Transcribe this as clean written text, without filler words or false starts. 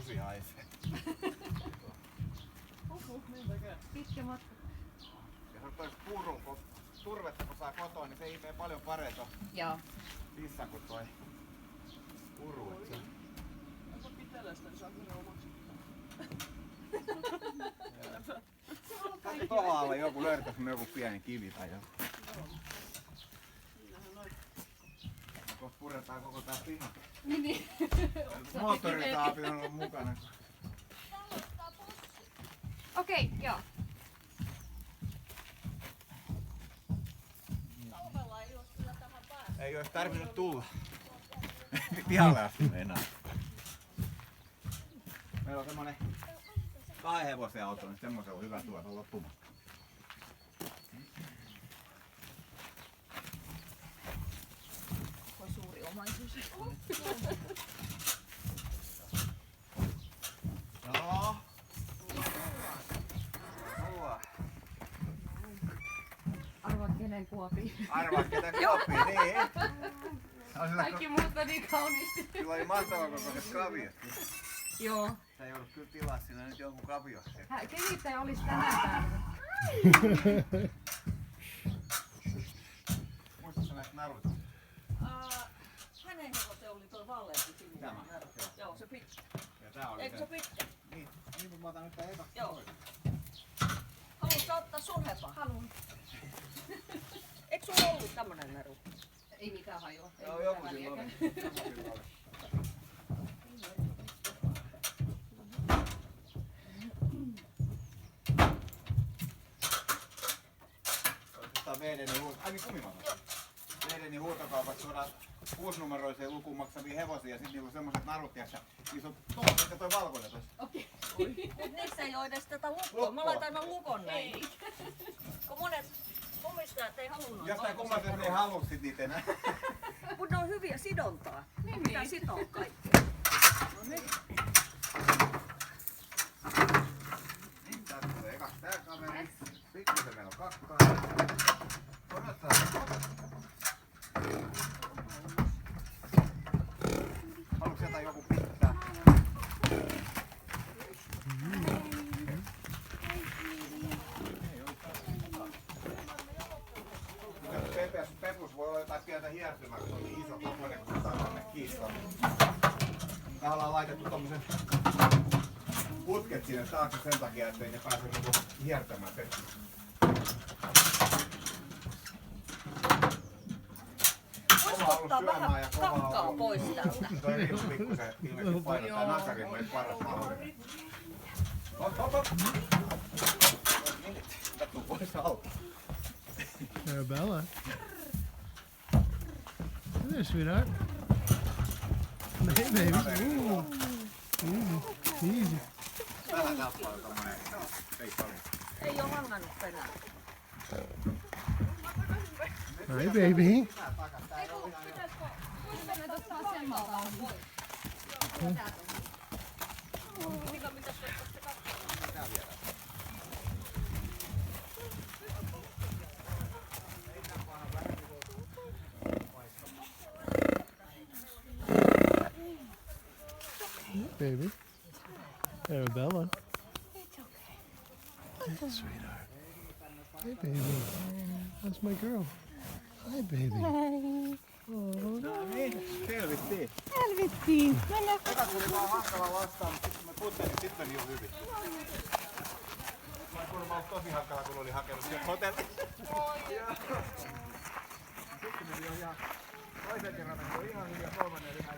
susi haisee. Pitkä matka. Ja se toi puru, kun turvetta kun saa kotoa, niin se imee paljon paremmin Joo. sisään kuin toi puru. Onko pitelästä, niin saa kyllä omaksi. Tuohon alle joku löytäisi joku pieni kivi tai joku. Kohta puretaan koko tää piha. Niin. Moottoritaapi on ollut mukana. Okei, joo. Talvella ei oo kyllä tähän päästä. Ei ois tarvinnut tulla. Pihalle asti enää. Meillä on semmonen 2 hevosen auto, niin semmosen on hyvä tuoda loppumatta. On suuri omaisuus. Joo. Mulla. Arvaat kenen kuopiin. Arvaa ketä kuoppii, niin. Kaikki muut on niin kauniisti. Sillä oli mahtava kokoiset kaviot. Joo. Sä joudut kyllä tilaa sinne nyt jonkun kavion. Kehittäjä olisi tänään täällä. Muistatko näistä naruista? Hänen hevosen oli toi vaaleampi sininen. Tämä? Joo, se pitkä. Ja tää oli Eikö se pitkä? Niin, niin mä otan nyt tää eka. Joo. Haluatko ottaa sun hepa? Haluan. Eikö sulla ollut tämmönen naru? Ei mitään hajua. Ei Joo, mitään joku silloin väliäkään. oli. Meidänin huutokaupat suoraan 6-numeroiseen lukuun maksavia hevosia ja sit niillä on semmoset narut ja niissä on tuossa ja toi valkoinen tossa. Okei. Mut niissä ei oo edes tätä lukkoa. Mä laitan aina lukon näin. Kun monet omistajat ei halunnut. Jostain kummalta ne ei halua sit niitä enää. Mut ne on hyviä sidontaa. Niin, Pitää niin. sitoa kaikki. No niin. Niin, täältä tulee eka tää kaveri. Pikkusen meillä on kakkaa. Odottaa. Haluatko sieltä joku pitää? Pepus voi olla jotain pientä hiertymää, kun se on niin iso kokoinen, kun saa tänne kiistaan. Tähän ollaan laitettu tommosen putket sinne taakse sen takia, ettei ne pääse niinku hiertämään Pepus. Voisiko ottaa vähän kakkaa pois täältä? Toi riippuu pikkusen ilmeisesti painottaa nasarin, mutta ei paras mahdollinen. Hop. Tätä pois alta. Arabella. Hey there, sweetheart. Hey, baby. Ooh. Easy. Täällä tappaa tommonen peikkaali. Ei oo hangannut penää. Hi, baby. Voisi mennä tuosta vasemmalta ohi. Baby. Arabella. It's okay. Hey, sweetheart. Hey, baby. That's my girl. Hi, baby. No niin, selvittiin. Helvettiin. Mennään. Eka tuli vaan hankala vastaan, mutta sitten kun mä puttelin, sit meni jo hyvin. Mä kuulemma ollut tosi hankala, kun oli hakenut sieltä hotellista. Sitten meni jo ihan toisen kerran meni jo ihan hyvin ja kolmannen yhä.